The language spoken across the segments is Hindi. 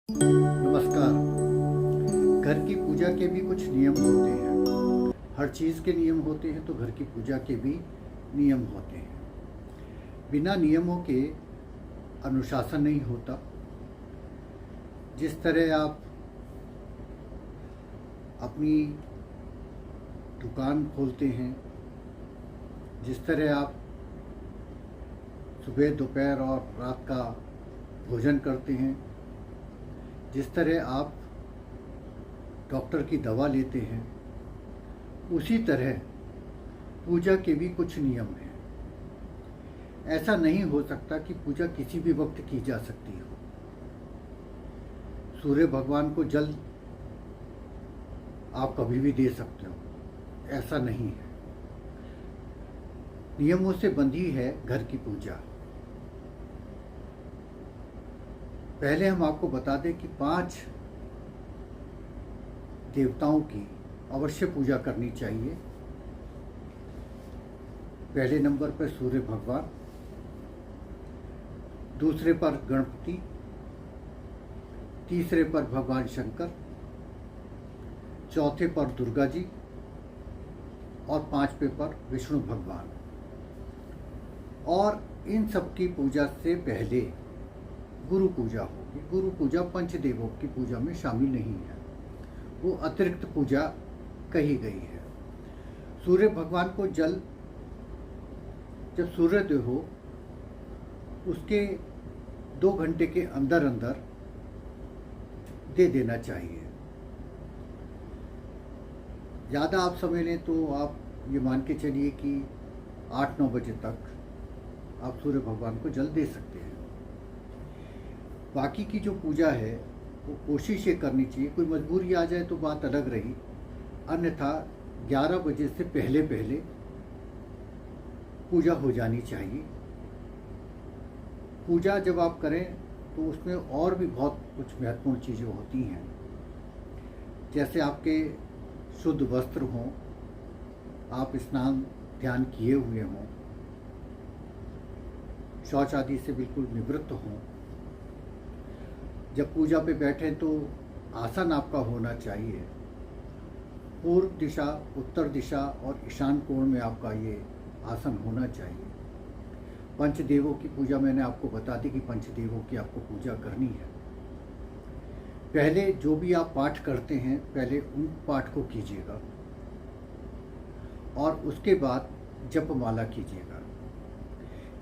नमस्कार। घर की पूजा के भी कुछ नियम होते हैं। हर चीज़ के नियम होते हैं तो घर की पूजा के भी नियम होते हैं। बिना नियमों के अनुशासन नहीं होता। जिस तरह आप अपनी दुकान खोलते हैं, जिस तरह आप सुबह दोपहर और रात का भोजन करते हैं, जिस तरह आप डॉक्टर की दवा लेते हैं, उसी तरह पूजा के भी कुछ नियम हैं। ऐसा नहीं हो सकता कि पूजा किसी भी वक्त की जा सकती हो। सूर्य भगवान को जल आप कभी भी दे सकते हो, ऐसा नहीं है। नियमों से बंधी है घर की पूजा। पहले हम आपको बता दें कि 5 देवताओं की अवश्य पूजा करनी चाहिए। पहले नंबर पर सूर्य भगवान, दूसरे पर गणपति, तीसरे पर भगवान शंकर, चौथे पर दुर्गा जी और 5वें पर विष्णु भगवान। और इन सब की पूजा से पहले गुरु पूजा होगी। गुरु पूजा पंचदेवों की पूजा में शामिल नहीं है, वो अतिरिक्त पूजा कही गई है। सूर्य भगवान को जल जब सूर्योदय हो उसके 2 घंटे के अंदर अंदर दे देना चाहिए। ज़्यादा आप समय लें तो आप ये मान के चलिए कि 8-9 बजे तक आप सूर्य भगवान को जल दे सकते हैं। बाकी की जो पूजा है वो कोशिश ये करनी चाहिए, कोई मजबूरी आ जाए तो बात अलग रही, अन्यथा 11 बजे से पहले पहले पूजा हो जानी चाहिए। पूजा जब आप करें तो उसमें और भी बहुत कुछ महत्वपूर्ण चीज़ें होती हैं, जैसे आपके शुद्ध वस्त्र हों, आप स्नान ध्यान किए हुए हों, शौच आदि से बिल्कुल निवृत्त हों। जब पूजा पे बैठें तो आसन आपका होना चाहिए। पूर्व दिशा, उत्तर दिशा और ईशान कोण में आपका ये आसन होना चाहिए। पंचदेवों की पूजा मैंने आपको बता दी कि पंचदेवों की आपको पूजा करनी है। पहले जो भी आप पाठ करते हैं पहले उन पाठ को कीजिएगा और उसके बाद जपमाला कीजिएगा।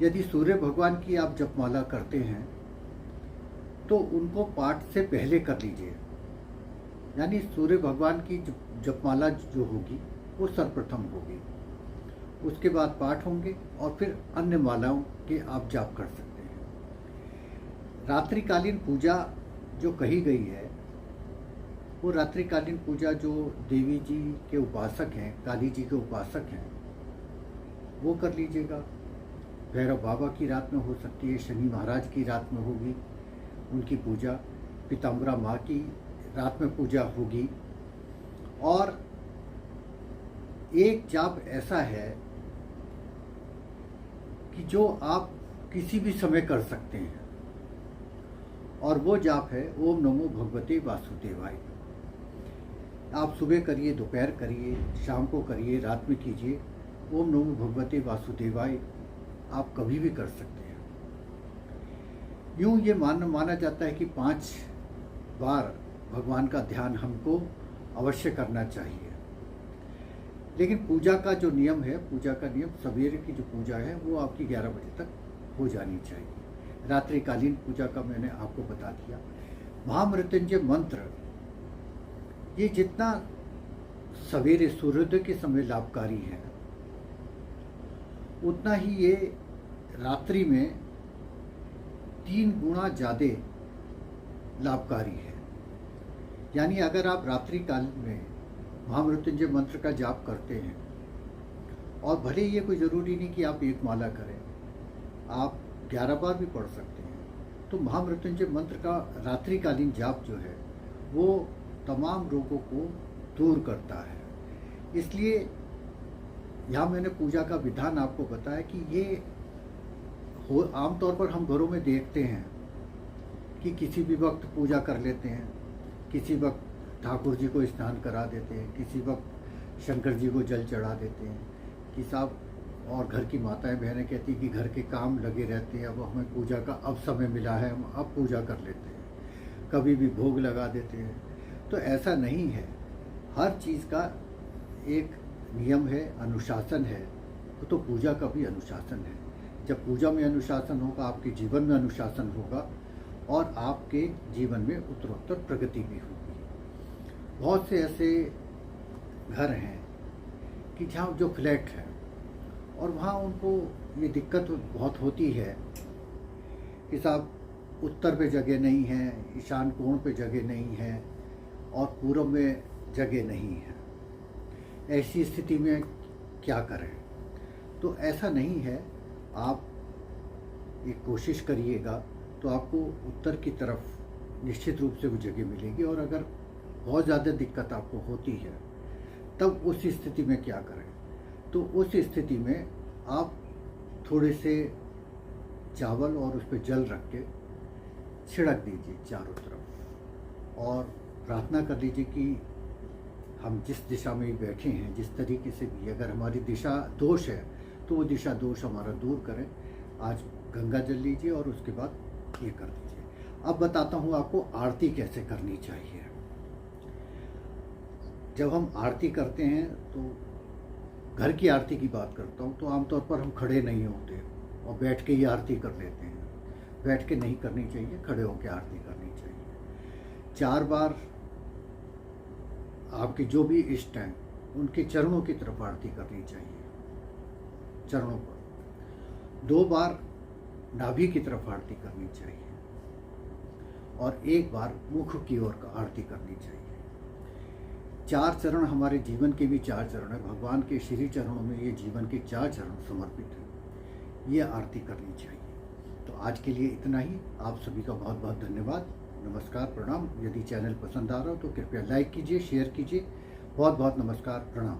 यदि सूर्य भगवान की आप जपमाला करते हैं तो उनको पाठ से पहले कर लीजिए, यानी सूर्य भगवान की जपमाला जो होगी वो सर्वप्रथम होगी, उसके बाद पाठ होंगे और फिर अन्य मालाओं के आप जाप कर सकते हैं। रात्रिकालीन पूजा जो कही गई है वो रात्रिकालीन पूजा जो देवी जी के उपासक हैं, काली जी के उपासक हैं, वो कर लीजिएगा। भैरव बाबा की रात में हो सकती है, शनि महाराज की रात में होगी उनकी पूजा, पीताम्बरा माँ की रात में पूजा होगी। और एक जाप ऐसा है कि जो आप किसी भी समय कर सकते हैं और वो जाप है ओम नमो भगवते वासुदेवाय। आप सुबह करिए, दोपहर करिए, शाम को करिए, रात में कीजिए। ओम नमो भगवते वासुदेवाय आप कभी भी कर सकते हैं। यूँ ये माना जाता है कि 5 बार भगवान का ध्यान हमको अवश्य करना चाहिए। लेकिन पूजा का जो नियम है, पूजा का नियम सवेरे की जो पूजा है वो आपकी 11 बजे तक हो जानी चाहिए। रात्रिकालीन पूजा का मैंने आपको बता दिया। महामृत्युंजय मंत्र ये जितना सवेरे सूर्योदय के समय लाभकारी है, उतना ही ये रात्रि में 3 गुना ज़्यादा लाभकारी है। यानी अगर आप रात्रि काल में महामृत्युंजय मंत्र का जाप करते हैं, और भले ये कोई ज़रूरी नहीं कि आप 1 माला करें, आप 11 बार भी पढ़ सकते हैं, तो महामृत्युंजय मंत्र का रात्रिकालीन जाप जो है वो तमाम रोगों को दूर करता है। इसलिए यहाँ मैंने पूजा का विधान आपको बताया कि ये आमतौर पर हम घरों में देखते हैं कि किसी भी वक्त पूजा कर लेते हैं, किसी वक्त ठाकुर जी को स्नान करा देते हैं, किसी वक्त शंकर जी को जल चढ़ा देते हैं कि साहब, और घर की माताएं बहनें कहती कि घर के काम लगे रहते हैं, अब हमें पूजा का अब समय मिला है, हम अब पूजा कर लेते हैं, कभी भी भोग लगा देते हैं। तो ऐसा नहीं है, हर चीज़ का एक नियम है, अनुशासन है। तो पूजा का भी अनुशासन है। जब पूजा में अनुशासन होगा, आपके जीवन में अनुशासन होगा और आपके जीवन में उत्तरोत्तर प्रगति भी होगी। बहुत से ऐसे घर हैं कि जहाँ जो फ्लैट है और वहाँ उनको ये दिक्कत बहुत होती है कि साहब उत्तर पे जगह नहीं है, ईशान कोण पे जगह नहीं है और पूर्व में जगह नहीं है। ऐसी स्थिति में क्या करें? तो ऐसा नहीं है, आप एक कोशिश करिएगा तो आपको उत्तर की तरफ निश्चित रूप से वो जगह मिलेगी। और अगर बहुत ज़्यादा दिक्कत आपको होती है तब उस स्थिति में क्या करें? तो उस स्थिति में आप थोड़े से चावल और उस पर जल रख के छिड़क दीजिए चारों तरफ और प्रार्थना कर लीजिए कि हम जिस दिशा में बैठे हैं, जिस तरीके से भी, अगर हमारी दिशा दोष है तो वो दिशा दोष हमारा दूर करें। आज गंगा जल लीजिए और उसके बाद ये कर दीजिए। अब बताता हूँ आपको आरती कैसे करनी चाहिए। जब हम आरती करते हैं तो घर की आरती की बात करता हूँ तो आमतौर पर हम खड़े नहीं होते और बैठ के ही आरती कर लेते हैं। बैठ के नहीं करनी चाहिए, खड़े होकर आरती करनी चाहिए। 4 बार आपके जो भी इष्ट हैं उनके चरणों की तरफ आरती करनी चाहिए, चरणों पर। 2 बार नाभि की तरफ आरती करनी चाहिए और 1 बार मुख की ओर आरती करनी चाहिए। 4 चरण हमारे जीवन के भी 4 चरण है। भगवान के श्री चरणों में ये जीवन के 4 चरण समर्पित हैं। ये आरती करनी चाहिए। तो आज के लिए इतना ही। आप सभी का बहुत बहुत धन्यवाद। नमस्कार, प्रणाम। यदि चैनल पसंद आ रहा हो तो कृपया लाइक कीजिए, शेयर कीजिए। बहुत बहुत नमस्कार, प्रणाम।